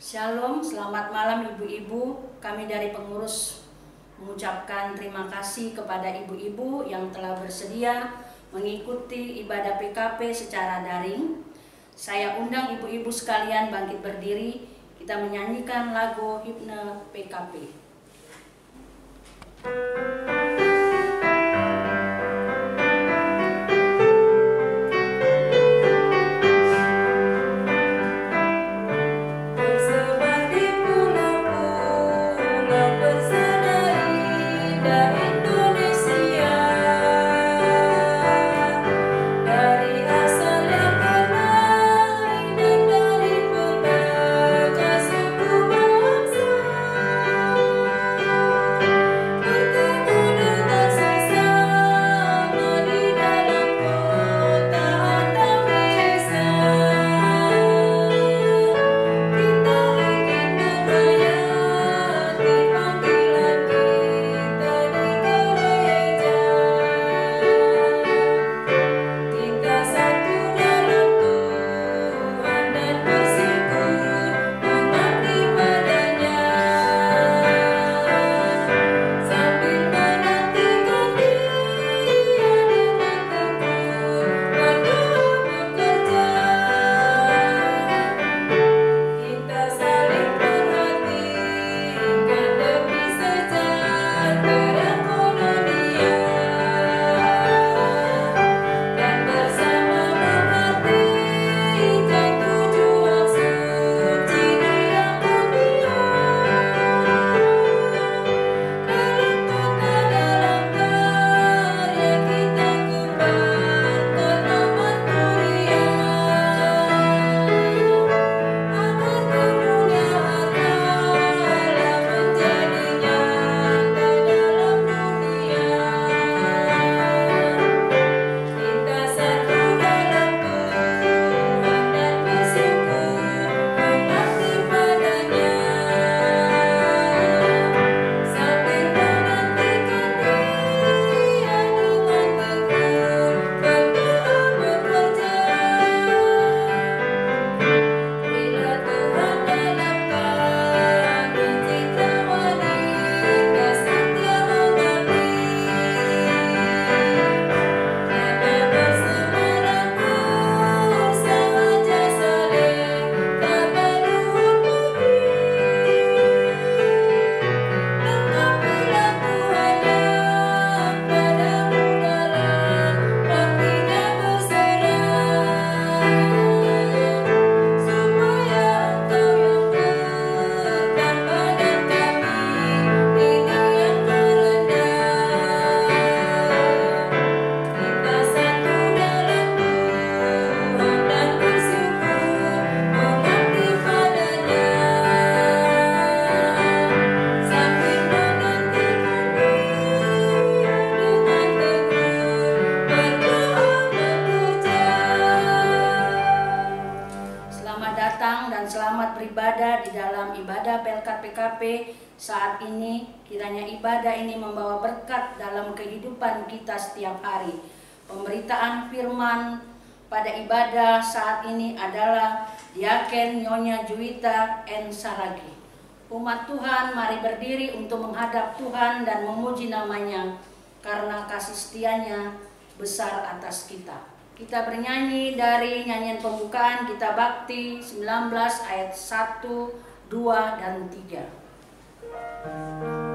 Shalom, selamat malam ibu-ibu. Kami dari pengurus mengucapkan terima kasih kepada ibu-ibu yang telah bersedia mengikuti ibadah PKP secara daring. Saya undang ibu-ibu sekalian bangkit berdiri, kita menyanyikan lagu himne PKP. Beribadah di dalam ibadah PKP saat ini, kiranya ibadah ini membawa berkat dalam kehidupan kita setiap hari. Pemberitaan firman pada ibadah saat ini adalah Diaken Nyonya Juwita N. Saragi. Umat Tuhan, mari berdiri untuk menghadap Tuhan dan memuji namanya karena kasih setianya besar atas kita. Kita bernyanyi dari nyanyian pembukaan kita Bakti 19 ayat 1, 2, dan 3. Malam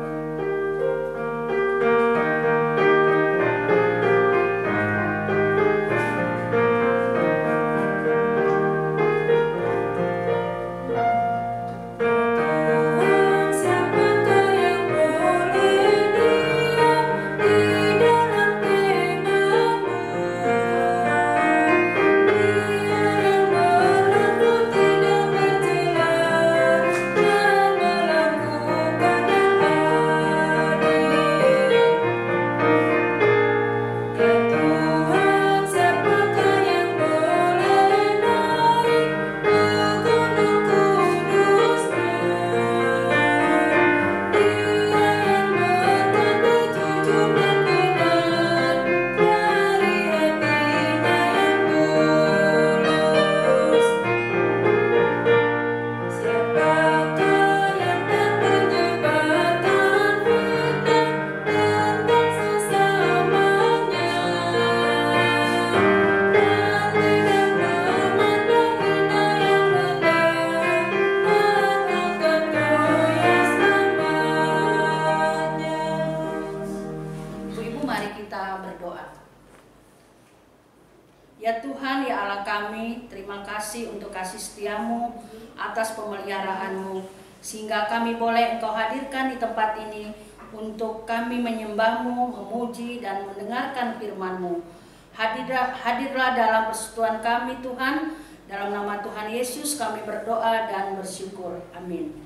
Ya Tuhan, ya Allah kami, terima kasih untuk kasih setiamu atas pemeliharaanmu, sehingga kami boleh Engkau hadirkan di tempat ini untuk kami menyembahmu, memuji, dan mendengarkan firman-Mu. Hadirlah dalam persekutuan kami Tuhan, dalam nama Tuhan Yesus kami berdoa dan bersyukur. Amin.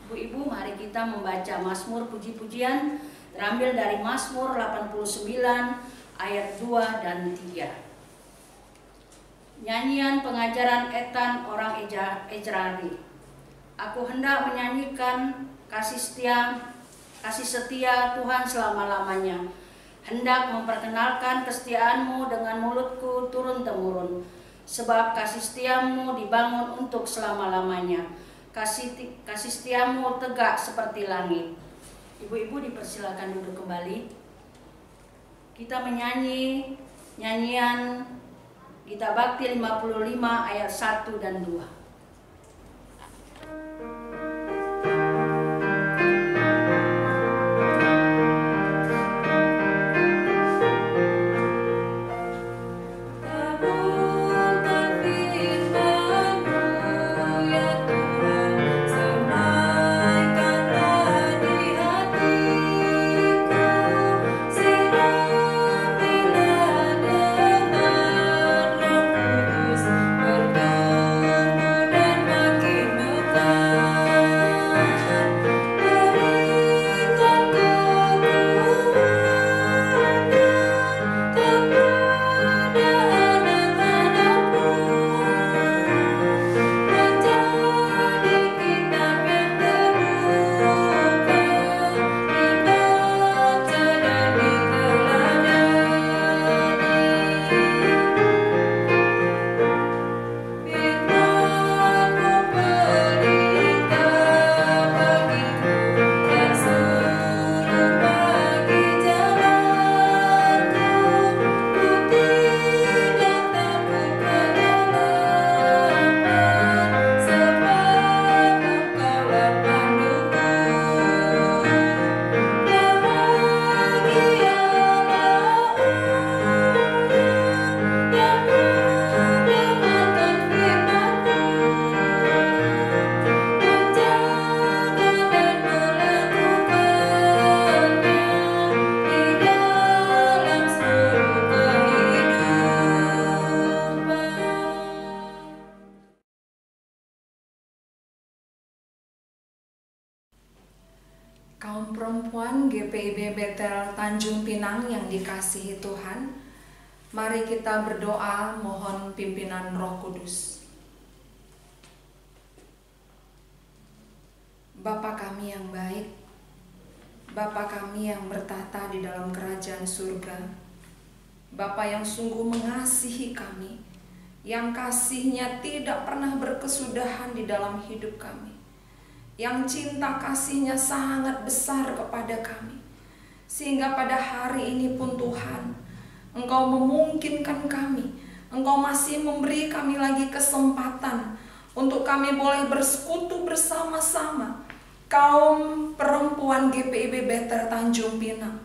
Ibu-ibu, mari kita membaca Mazmur puji-pujian, terambil dari Mazmur 89 ayat 2 dan 3. Nyanyian pengajaran Ethan orang Ejrari. Aku hendak menyanyikan kasih setia Tuhan selama-lamanya. Hendak memperkenalkan kesetiaan-Mu dengan mulutku turun-temurun. Sebab kasih setiamu dibangun untuk selama-lamanya. Kasih setiamu tegak seperti langit. Ibu-ibu dipersilakan duduk kembali. Kita menyanyi nyanyian Gita Bakti 55 ayat 1 dan 2. Kaum perempuan GPIB Bethel Tanjung Pinang yang dikasihi Tuhan, mari kita berdoa mohon pimpinan Roh Kudus. Bapa kami yang baik, Bapa kami yang bertahta di dalam kerajaan surga, Bapa yang sungguh mengasihi kami, yang kasih-Nya tidak pernah berkesudahan di dalam hidup kami, yang cinta kasih-Nya sangat besar kepada kami, sehingga pada hari ini pun Tuhan, Engkau memungkinkan kami, Engkau masih memberi kami lagi kesempatan untuk kami boleh bersekutu bersama-sama kaum perempuan GPIB Bethel Tanjung Pinang.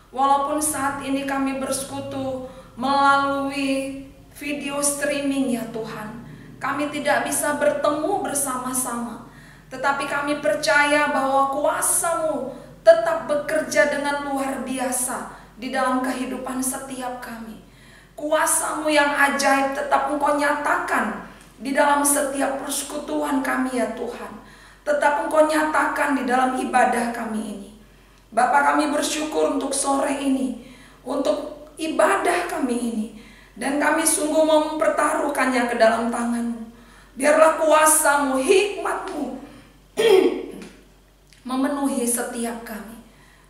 Walaupun saat ini kami bersekutu melalui video streaming ya Tuhan, kami tidak bisa bertemu bersama-sama, tetapi kami percaya bahwa kuasa-Mu tetap bekerja dengan luar biasa di dalam kehidupan setiap kami. Kuasa-Mu yang ajaib tetap Engkau nyatakan di dalam setiap persekutuan kami ya Tuhan. Tetap Engkau nyatakan di dalam ibadah kami ini. Bapa, kami bersyukur untuk sore ini, untuk ibadah kami ini. Dan kami sungguh mempertaruhkannya ke dalam tangan-Mu. Biarlah kuasa-Mu, hikmat-Mu memenuhi setiap kami.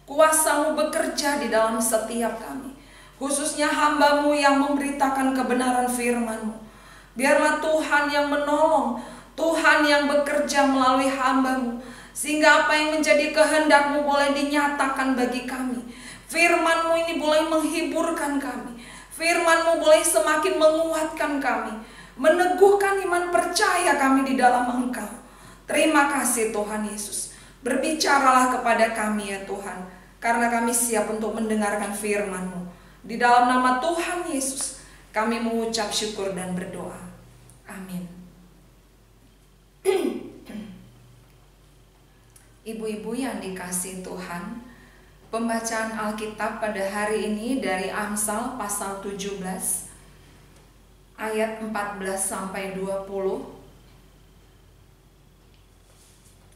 Kuasa-Mu bekerja di dalam setiap kami, khususnya hamba-Mu yang memberitakan kebenaran firman-Mu. Biarlah Tuhan yang menolong, Tuhan yang bekerja melalui hamba-Mu, sehingga apa yang menjadi kehendak-Mu boleh dinyatakan bagi kami. Firman-Mu ini boleh menghiburkan kami, firman-Mu boleh semakin menguatkan kami, meneguhkan iman percaya kami di dalam Engkau. Terima kasih Tuhan Yesus. Berbicaralah kepada kami ya Tuhan, karena kami siap untuk mendengarkan firman-Mu. Di dalam nama Tuhan Yesus Kami mengucap syukur dan berdoa. Amin. Ibu-ibu yang dikasihi Tuhan, pembacaan Alkitab pada hari ini dari Amsal pasal 17 ayat 14 sampai 20.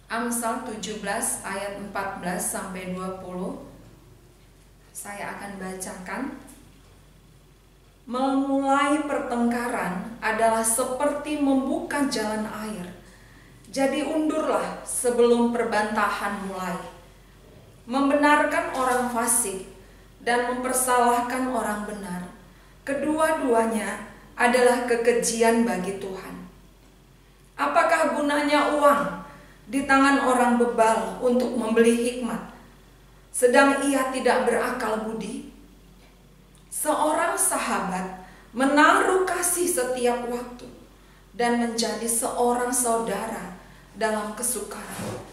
Amsal 17 ayat 14 sampai 20. Saya akan bacakan. Memulai pertengkaran adalah seperti membuka jalan air. Jadi undurlah sebelum perbantahan mulai. Membenarkan orang fasik dan mempersalahkan orang benar, kedua-duanya adalah kekejian bagi Tuhan. Apakah gunanya uang di tangan orang bebal untuk membeli hikmat, sedang ia tidak berakal budi? Seorang sahabat menaruh kasih setiap waktu dan menjadi seorang saudara dalam kesukaran.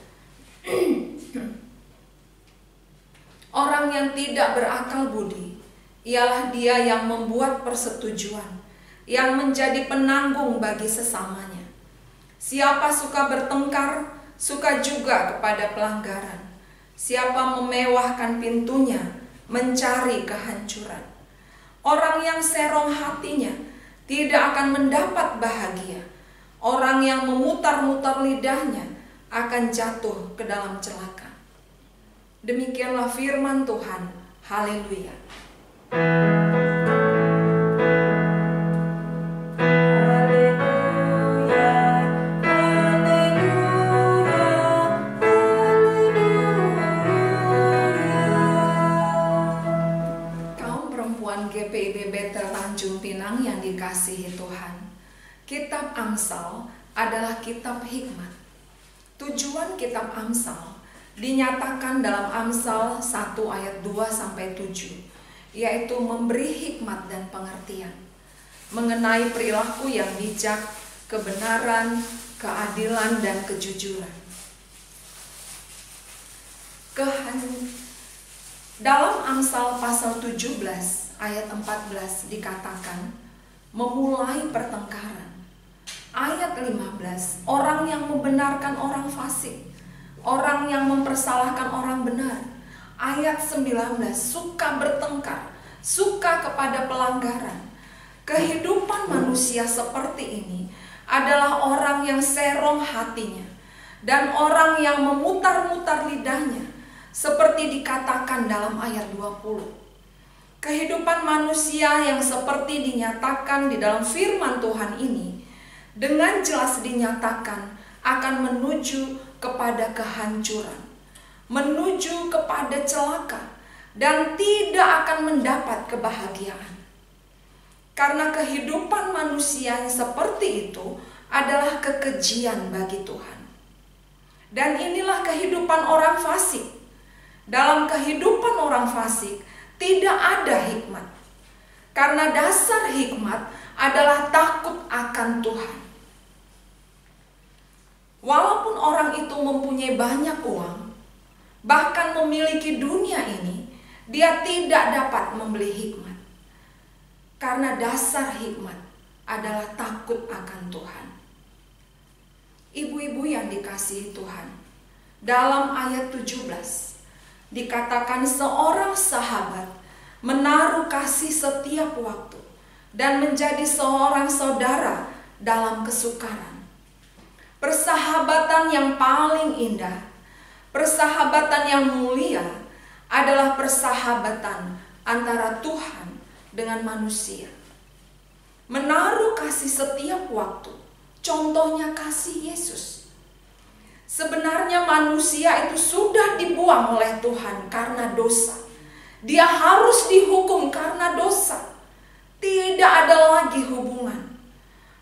Orang yang tidak berakal budi ialah dia yang membuat persetujuan, yang menjadi penanggung bagi sesamanya. Siapa suka bertengkar, suka juga kepada pelanggaran. Siapa memewahkan pintunya, mencari kehancuran. Orang yang serong hatinya tidak akan mendapat bahagia. Orang yang memutar-mutar lidahnya akan jatuh ke dalam celaka. Demikianlah firman Tuhan. Haleluya. GPIB Bethel Tanjung Pinang yang dikasihi Tuhan, kitab Amsal adalah kitab hikmat. Tujuan kitab Amsal dinyatakan dalam Amsal 1 ayat 2 sampai 7, yaitu memberi hikmat dan pengertian mengenai perilaku yang bijak, kebenaran, keadilan, dan kejujuran. Dalam Amsal pasal 17 ayat 14 dikatakan memulai pertengkaran. Ayat 15, orang yang membenarkan orang fasik, orang yang mempersalahkan orang benar. Ayat 19, suka bertengkar, suka kepada pelanggaran. Kehidupan manusia seperti ini adalah orang yang serong hatinya dan orang yang memutar-mutar lidahnya, seperti dikatakan dalam ayat 20. Kehidupan manusia yang seperti dinyatakan di dalam firman Tuhan ini dengan jelas dinyatakan akan menuju kepada kehancuran, menuju kepada celaka, dan tidak akan mendapat kebahagiaan. Karena kehidupan manusia yang seperti itu adalah kekejian bagi Tuhan. Dan inilah kehidupan orang fasik. Dalam kehidupan orang fasik tidak ada hikmat. Karena dasar hikmat adalah takut akan Tuhan. Walaupun orang itu mempunyai banyak uang, bahkan memiliki dunia ini, dia tidak dapat membeli hikmat. Karena dasar hikmat adalah takut akan Tuhan. Ibu-ibu yang dikasihi Tuhan, dalam ayat 17 dikatakan seorang sahabat menaruh kasih setiap waktu dan menjadi seorang saudara dalam kesukaran. Persahabatan yang paling indah, persahabatan yang mulia adalah persahabatan antara Tuhan dengan manusia. Menaruh kasih setiap waktu, contohnya kasih Yesus. Sebenarnya manusia itu sudah dibuang oleh Tuhan karena dosa. Dia harus dihukum karena dosa. Tidak ada lagi hubungan.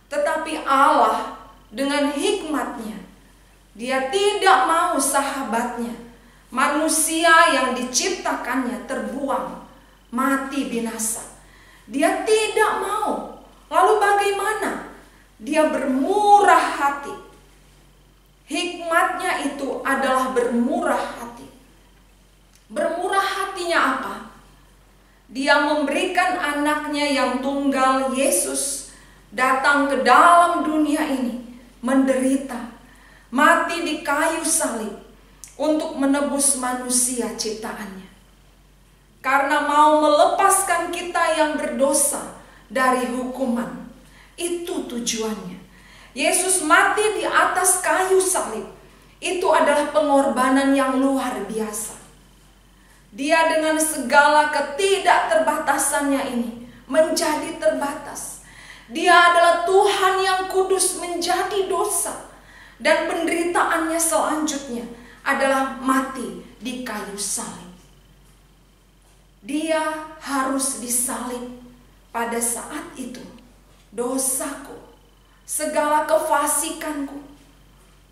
Tetapi Allah dengan hikmatnya, Dia tidak mau sahabatnya, manusia yang diciptakannya, terbuang, mati binasa. Dia tidak mau. Lalu bagaimana? Dia bermurah hati. Hikmatnya itu adalah bermurah hati. Bermurah hatinya apa? Dia memberikan anaknya yang tunggal Yesus datang ke dalam dunia ini, menderita, mati di kayu salib untuk menebus manusia ciptaannya. Karena mau melepaskan kita yang berdosa dari hukuman. Itu tujuannya. Yesus mati di atas kayu salib. Itu adalah pengorbanan yang luar biasa. Dia dengan segala ketidakterbatasannya ini menjadi terbatas. Dia adalah Tuhan yang kudus menjadi dosa. Dan penderitaannya selanjutnya adalah mati di kayu salib. Dia harus disalib. Pada saat itu dosaku, segala kefasikanku.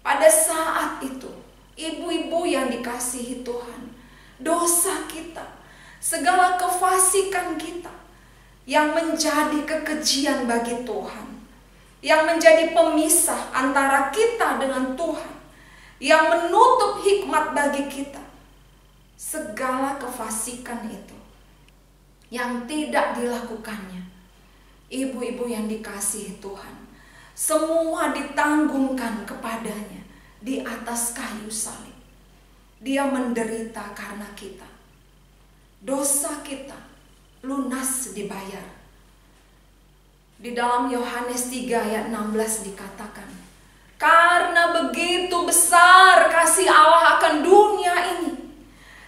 Pada saat itu, ibu-ibu yang dikasihi Tuhan, dosa kita, segala kefasikan kita yang menjadi kekejian bagi Tuhan, yang menjadi pemisah antara kita dengan Tuhan, yang menutup hikmat bagi kita, segala kefasikan itu yang tidak dilakukannya, ibu-ibu yang dikasihi Tuhan, semua ditanggungkan kepadanya di atas kayu salib. Dia menderita karena kita. Dosa kita lunas dibayar. Di dalam Yohanes 3 ayat 16 dikatakan, karena begitu besar kasih Allah akan dunia ini,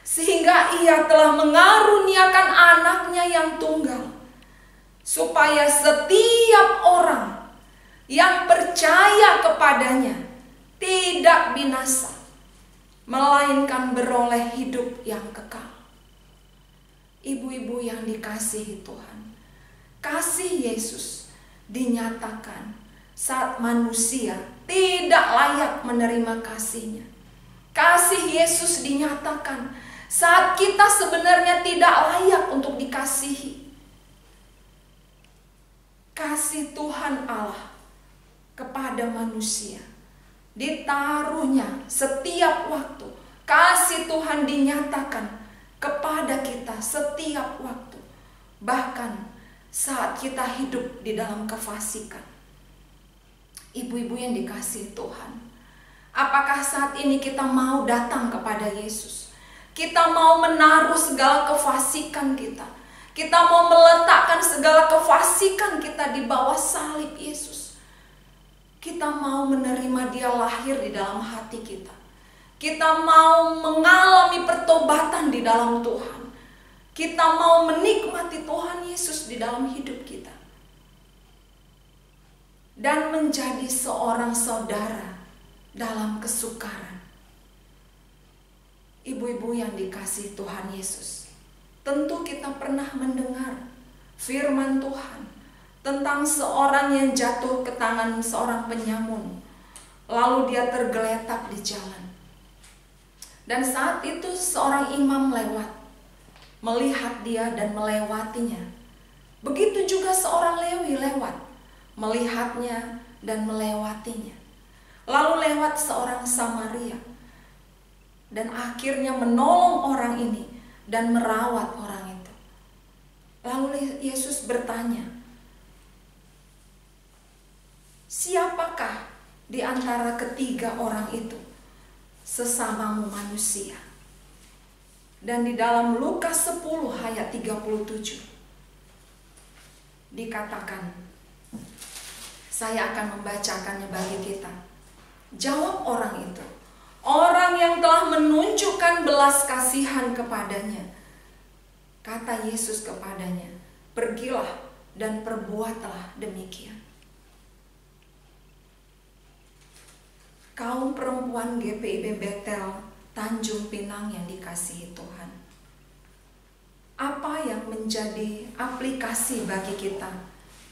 sehingga Ia telah mengaruniakan anaknya yang tunggal, supaya setiap orang yang percaya kepadanya tidak binasa, melainkan beroleh hidup yang kekal. Ibu-ibu yang dikasihi Tuhan, kasih Yesus dinyatakan saat manusia tidak layak menerima kasih-Nya. Kasih Yesus dinyatakan saat kita sebenarnya tidak layak untuk dikasihi. Kasih Tuhan Allah kepada manusia ditaruhnya setiap waktu. Kasih Tuhan dinyatakan kepada kita setiap waktu, bahkan saat kita hidup di dalam kefasikan. Ibu-ibu yang dikasihi Tuhan, apakah saat ini kita mau datang kepada Yesus? Kita mau menaruh segala kefasikan kita. Kita mau meletakkan segala kefasikan kita di bawah salib Yesus. Kita mau menerima Dia lahir di dalam hati kita. Kita mau mengalami pertobatan di dalam Tuhan. Kita mau menikmati Tuhan Yesus di dalam hidup kita. Dan menjadi seorang saudara dalam kesukaran. Ibu-ibu yang dikasihi Tuhan Yesus, tentu kita pernah mendengar firman Tuhan tentang seorang yang jatuh ke tangan seorang penyamun, lalu dia tergeletak di jalan. Dan saat itu seorang imam lewat, melihat dia dan melewatinya. Begitu juga seorang Lewi lewat, melihatnya dan melewatinya. Lalu lewat seorang Samaria, dan akhirnya menolong orang ini dan merawat orang itu. Lalu Yesus bertanya, siapakah di antara ketiga orang itu sesamamu manusia? Dan di dalam Lukas 10 ayat 37 dikatakan, saya akan membacakannya bagi kita. Jawab orang itu, orang yang telah menunjukkan belas kasihan kepadanya. Kata Yesus kepadanya, pergilah dan perbuatlah demikian. Kaum perempuan GPIB Betel Tanjung Pinang yang dikasihi Tuhan, apa yang menjadi aplikasi bagi kita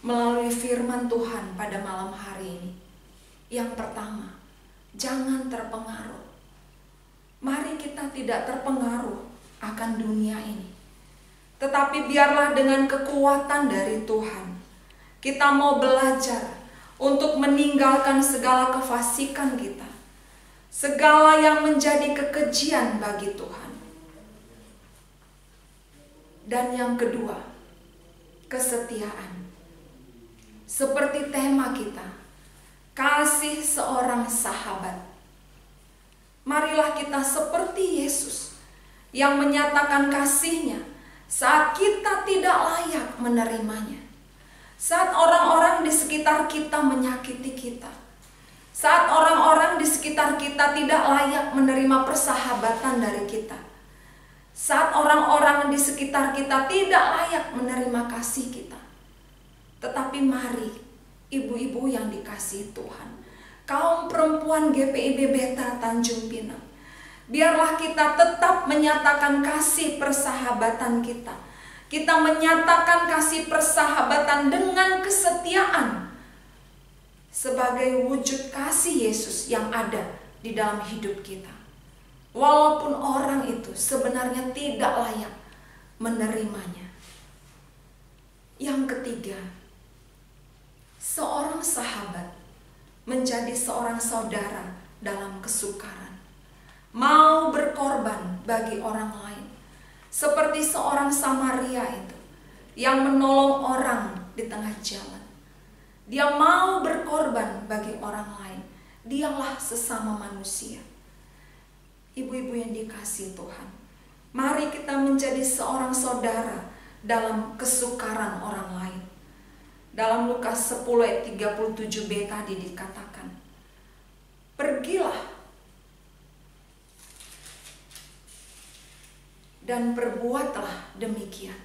melalui firman Tuhan pada malam hari ini? Yang pertama, jangan terpengaruh. Mari kita tidak terpengaruh akan dunia ini, tetapi biarlah dengan kekuatan dari Tuhan kita mau belajar untuk meninggalkan segala kefasikan kita, segala yang menjadi kekejian bagi Tuhan. Dan yang kedua, kesetiaan. Seperti tema kita, kasih seorang sahabat. Marilah kita seperti Yesus yang menyatakan kasih-Nya saat kita tidak layak menerimanya. Saat orang-orang di sekitar kita menyakiti kita. Saat orang-orang di sekitar kita tidak layak menerima persahabatan dari kita. Saat orang-orang di sekitar kita tidak layak menerima kasih kita. Tetapi mari, ibu-ibu yang dikasihi Tuhan, kaum perempuan GPIB Bethel Tanjung Pinang, biarlah kita tetap menyatakan kasih persahabatan kita. Kita menyatakan kasih persahabatan dengan kesetiaan sebagai wujud kasih Yesus yang ada di dalam hidup kita. Walaupun orang itu sebenarnya tidak layak menerimanya. Yang ketiga, seorang sahabat menjadi seorang saudara dalam kesukaran. Mau berkorban bagi orang lain. Seperti seorang Samaria itu yang menolong orang di tengah jalan. Dia mau berkorban bagi orang lain. Dialah sesama manusia. Ibu-ibu yang dikasihi Tuhan, mari kita menjadi seorang saudara dalam kesukaran orang lain. Dalam Lukas 10 ayat 37b tadi dikatakan, pergilah dan perbuatlah demikian.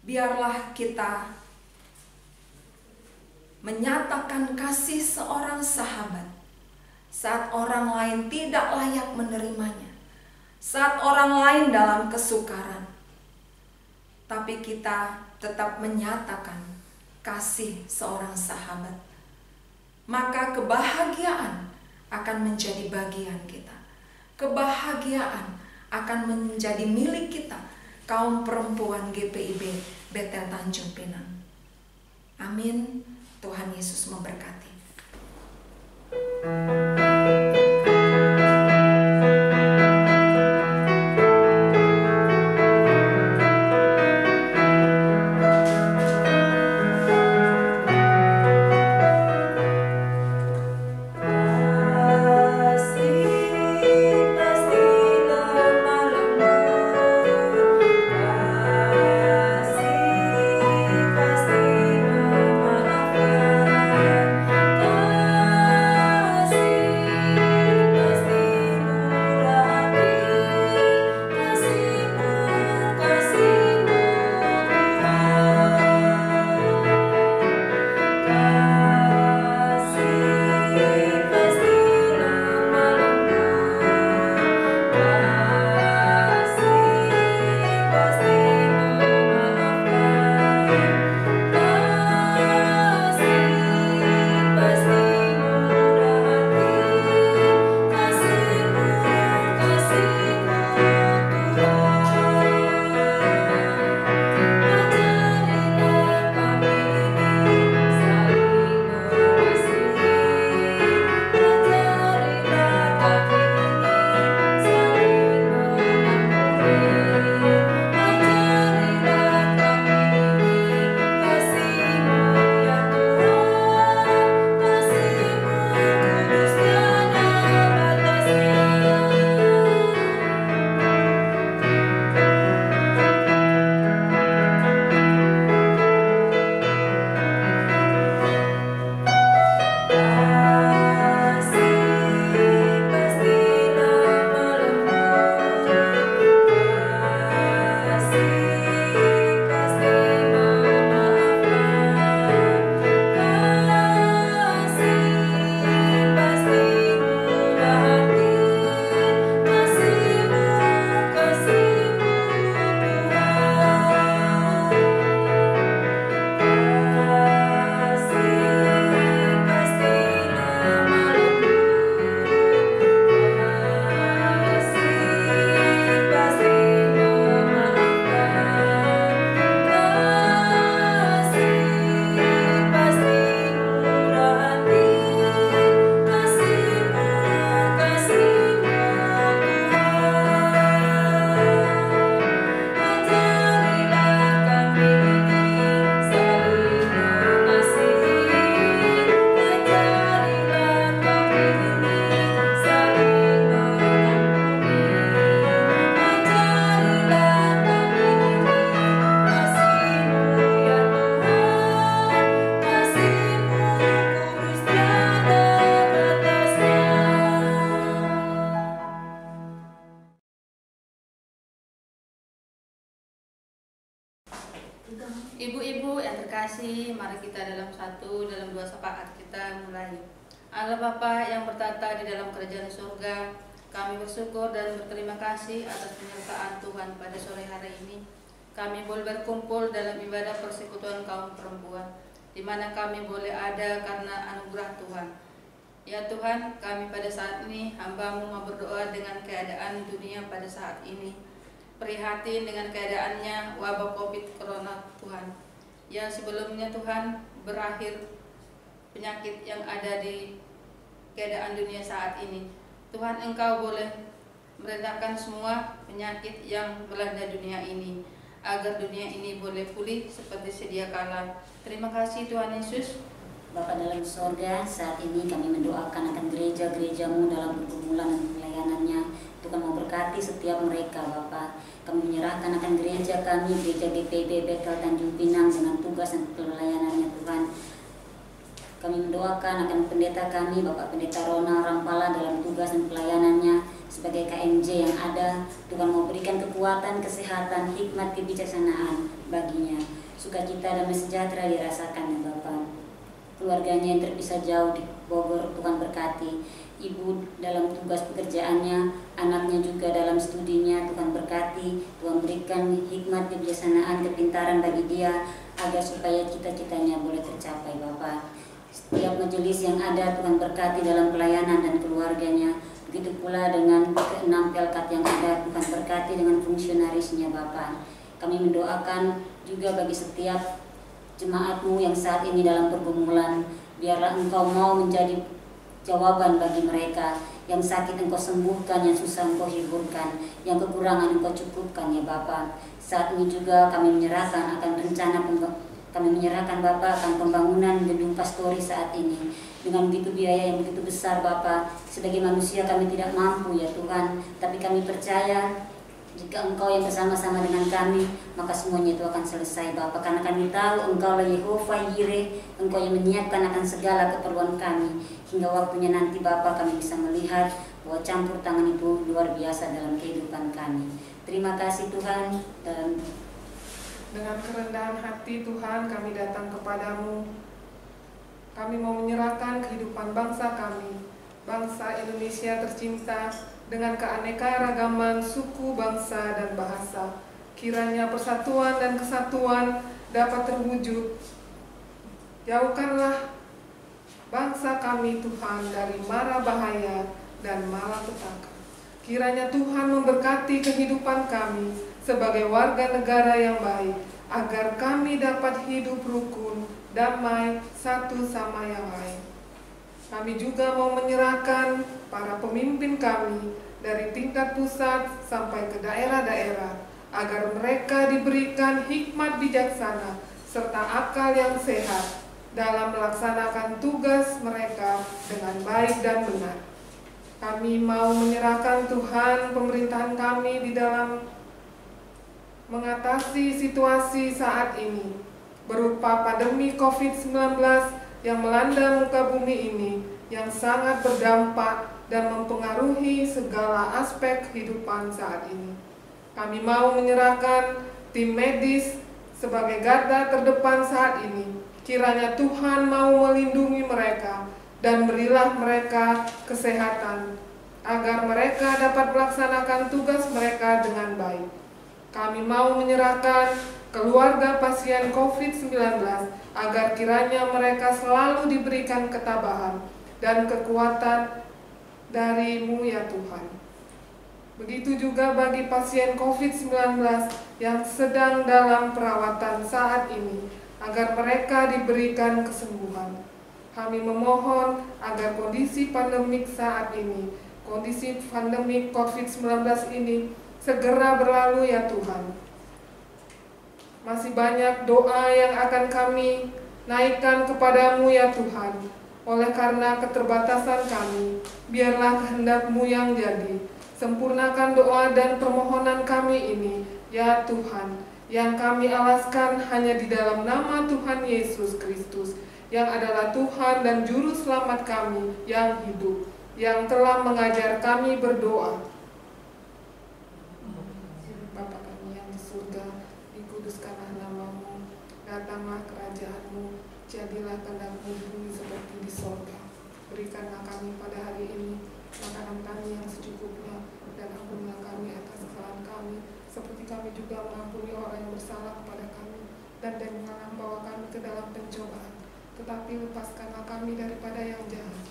Biarlah kita menyatakan kasih seorang sahabat saat orang lain tidak layak menerimanya, saat orang lain dalam kesukaran. Tapi kita tetap menyatakan kasih seorang sahabat. Maka kebahagiaan akan menjadi bagian kita. Kebahagiaan akan menjadi milik kita, kaum perempuan GPIB Bethel Tanjung Pinang. Amin. Tuhan Yesus memberkati. Kasih kasih, mari kita dalam dua sepakat kita mulai. Allah Bapa yang bertata di dalam kerajaan surga, kami bersyukur dan berterima kasih atas penyertaan Tuhan pada sore hari ini. Kami boleh berkumpul dalam ibadah persekutuan kaum perempuan, di mana kami boleh ada karena anugerah Tuhan. Ya Tuhan, kami pada saat ini hamba-Mu mau berdoa dengan keadaan dunia pada saat ini. Prihatin dengan keadaannya wabah COVID Corona Tuhan. Ya sebelumnya Tuhan berakhir penyakit yang ada di keadaan dunia saat ini. Tuhan Engkau boleh merendahkan semua penyakit yang melanda dunia ini, agar dunia ini boleh pulih seperti sedia kala. Terima kasih Tuhan Yesus. Bapa dalam sorga, saat ini kami mendoakan akan gereja-gereja-Mu dalam pergumulan dan pelayanannya. Tuhan mau berkati setiap mereka, Bapa. Kami menyerahkan akan gereja kami, gereja GPB Betel Tanjung Pinang dengan tugas dan pelayanannya, Tuhan. Kami mendoakan akan pendeta kami, Bapak Pendeta Rona Rampala dalam tugas dan pelayanannya sebagai KMJ yang ada. Tuhan mau berikan kekuatan, kesehatan, hikmat, kebijaksanaan baginya. Sukacita dan sejahtera dirasakan, ya Bapak. Keluarganya yang terpisah jauh di Bogor, Tuhan berkati. Ibu dalam tugas pekerjaannya, anaknya juga dalam studinya, Tuhan berkati. Tuhan berikan hikmat, kebijaksanaan, kepintaran bagi dia agar supaya cita-citanya boleh tercapai, Bapak. Setiap majelis yang ada, Tuhan berkati dalam pelayanan dan keluarganya. Begitu pula dengan ke-6 pelkat yang ada, Tuhan berkati dengan fungsionarisnya, Bapak. Kami mendoakan juga bagi setiap jemaat-Mu yang saat ini dalam pergumulan. Biarlah Engkau mau menjadi jawaban bagi mereka. Yang sakit Engkau sembuhkan, yang susah Engkau hiburkan, yang kekurangan Engkau cukupkan, ya Bapa. Saat ini juga kami menyerahkan akan rencana Bapak akan pembangunan gedung pastori saat ini. Dengan begitu biaya yang begitu besar, Bapa, sebagai manusia kami tidak mampu, ya Tuhan. Tapi kami percaya jika Engkau yang bersama-sama dengan kami, maka semuanya itu akan selesai, Bapa. Karena kami tahu Engkau lah Yehova Yireh, Engkau yang menyiapkan akan segala keperluan kami. Hingga waktunya nanti, Bapa, kami bisa melihat bahwa campur tangan itu luar biasa dalam kehidupan kami. Terima kasih Tuhan. Dan dengan kerendahan hati Tuhan kami datang kepadamu. Kami mau menyerahkan kehidupan bangsa kami, bangsa Indonesia tercinta, dengan keanekaragaman suku, bangsa, dan bahasa. Kiranya persatuan dan kesatuan dapat terwujud. Jauhkanlah bangsa kami Tuhan dari mara bahaya dan malapetaka. Kiranya Tuhan memberkati kehidupan kami sebagai warga negara yang baik, agar kami dapat hidup rukun, damai, satu sama yang lain. Kami juga mau menyerahkan para pemimpin kami dari tingkat pusat sampai ke daerah-daerah, agar mereka diberikan hikmat bijaksana serta akal yang sehat dalam melaksanakan tugas mereka dengan baik dan benar. Kami mau menyerahkan Tuhan pemerintahan kami di dalam mengatasi situasi saat ini, berupa pandemi COVID-19 yang melanda muka bumi ini, yang sangat berdampak dan mempengaruhi segala aspek kehidupan saat ini. Kami mau menyerahkan tim medis sebagai garda terdepan saat ini. Kiranya Tuhan mau melindungi mereka dan berilah mereka kesehatan, agar mereka dapat melaksanakan tugas mereka dengan baik. Kami mau menyerahkan keluarga pasien COVID-19 agar kiranya mereka selalu diberikan ketabahan dan kekuatan dari-Mu, ya Tuhan. Begitu juga bagi pasien COVID-19 yang sedang dalam perawatan saat ini, agar mereka diberikan kesembuhan. Kami memohon agar kondisi pandemik saat ini, kondisi pandemik COVID-19 ini segera berlalu, ya Tuhan. Masih banyak doa yang akan kami naikkan kepadamu, ya Tuhan. Oleh karena keterbatasan kami, biarlah kehendak-Mu yang jadi. Sempurnakan doa dan permohonan kami ini, ya Tuhan, yang kami alaskan hanya di dalam nama Tuhan Yesus Kristus, yang adalah Tuhan dan Juru Selamat kami yang hidup, yang telah mengajar kami berdoa. Bapa kami yang di surga, dikuduskanlah nama-Mu, datanglah kerajaan-Mu, jadilah tandangmu di bumi seperti di sorga. Berikanlah kami pada hari ini makanan kami yang secukupnya, dan ampunilah kami atas kesalahan kami, seperti kami juga mengampuni orang yang bersalah kepada kami. Dan janganlah membawa kami ke dalam pencobaan, tetapi lepaskanlah kami daripada yang jahat.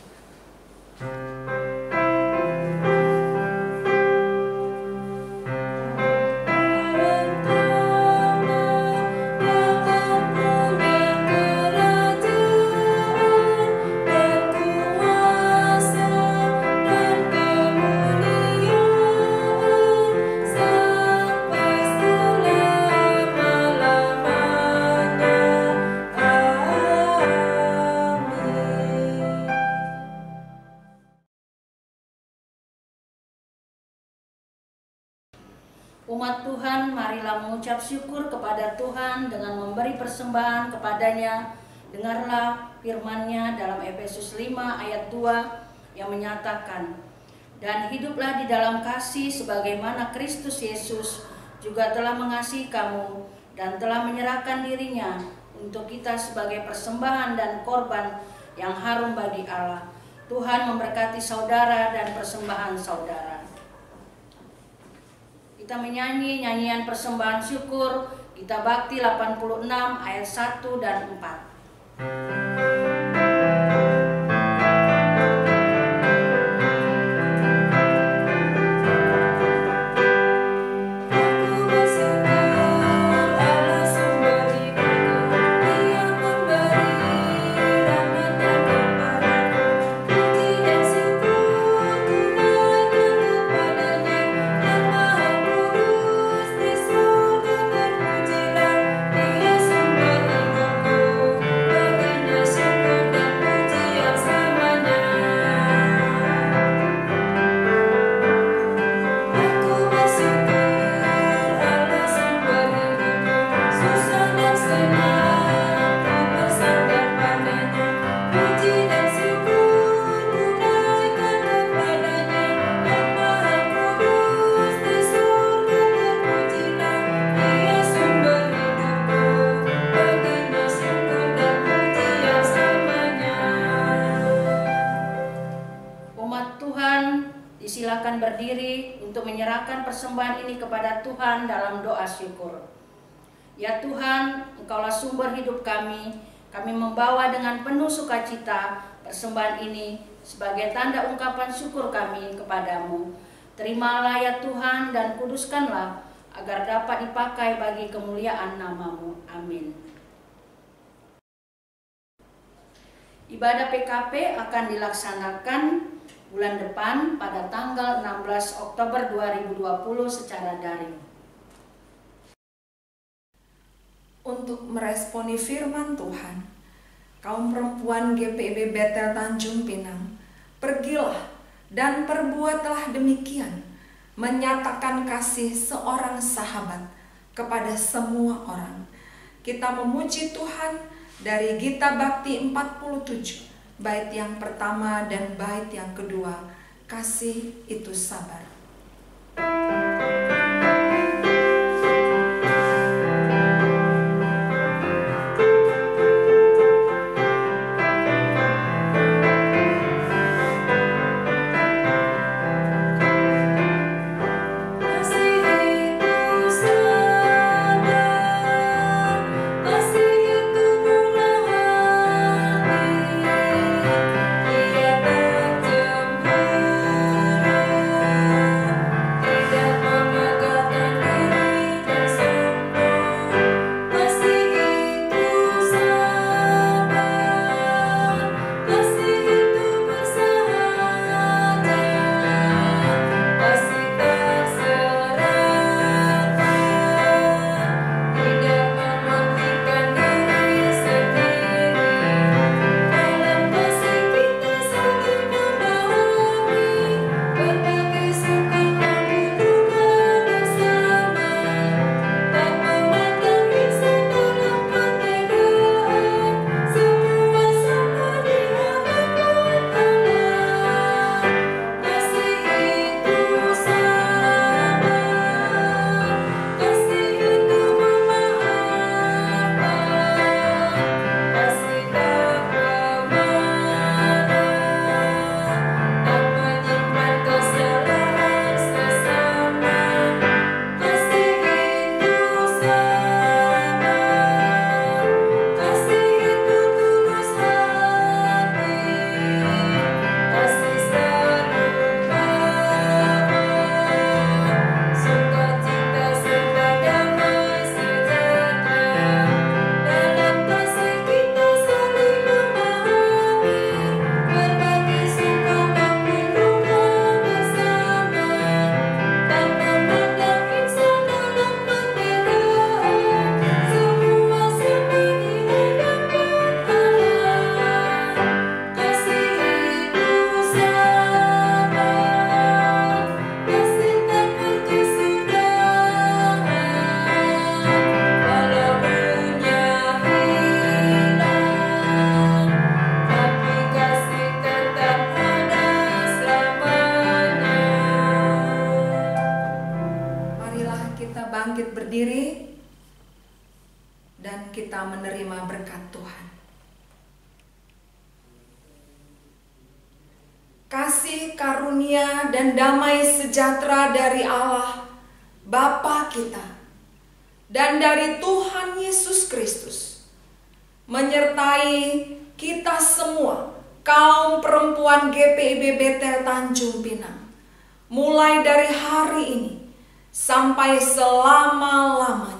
Umat Tuhan, marilah mengucap syukur kepada Tuhan dengan memberi persembahan kepadanya. Dengarlah firman-Nya dalam Efesus 5 ayat 2 yang menyatakan, "Dan hiduplah di dalam kasih sebagaimana Kristus Yesus juga telah mengasihi kamu dan telah menyerahkan dirinya untuk kita sebagai persembahan dan korban yang harum bagi Allah." Tuhan memberkati saudara dan persembahan saudara. Kita menyanyi nyanyian persembahan syukur, Gita Bakti 86 ayat 1 dan 4. Silakan berdiri untuk menyerahkan persembahan ini kepada Tuhan dalam doa syukur. Ya Tuhan, Engkaulah sumber hidup kami. Kami membawa dengan penuh sukacita persembahan ini sebagai tanda ungkapan syukur kami kepadamu. Terimalah ya Tuhan dan kuduskanlah agar dapat dipakai bagi kemuliaan nama-Mu. Amin. Ibadah PKP akan dilaksanakan bulan depan pada tanggal 16 Oktober 2020 secara daring. Untuk meresponi firman Tuhan, kaum perempuan GPIB Betel Tanjung Pinang, pergilah dan perbuatlah demikian, menyatakan kasih seorang sahabat kepada semua orang. Kita memuji Tuhan dari Gita Bakti 47, bait yang pertama dan bait yang kedua, kasih itu sabar. Ia tak cemburu kasih karunia dan damai sejahtera dari Allah Bapa kita dan dari Tuhan Yesus Kristus menyertai kita semua, kaum perempuan GPIB Betel Tanjung Pinang, mulai dari hari ini sampai selama-lamanya.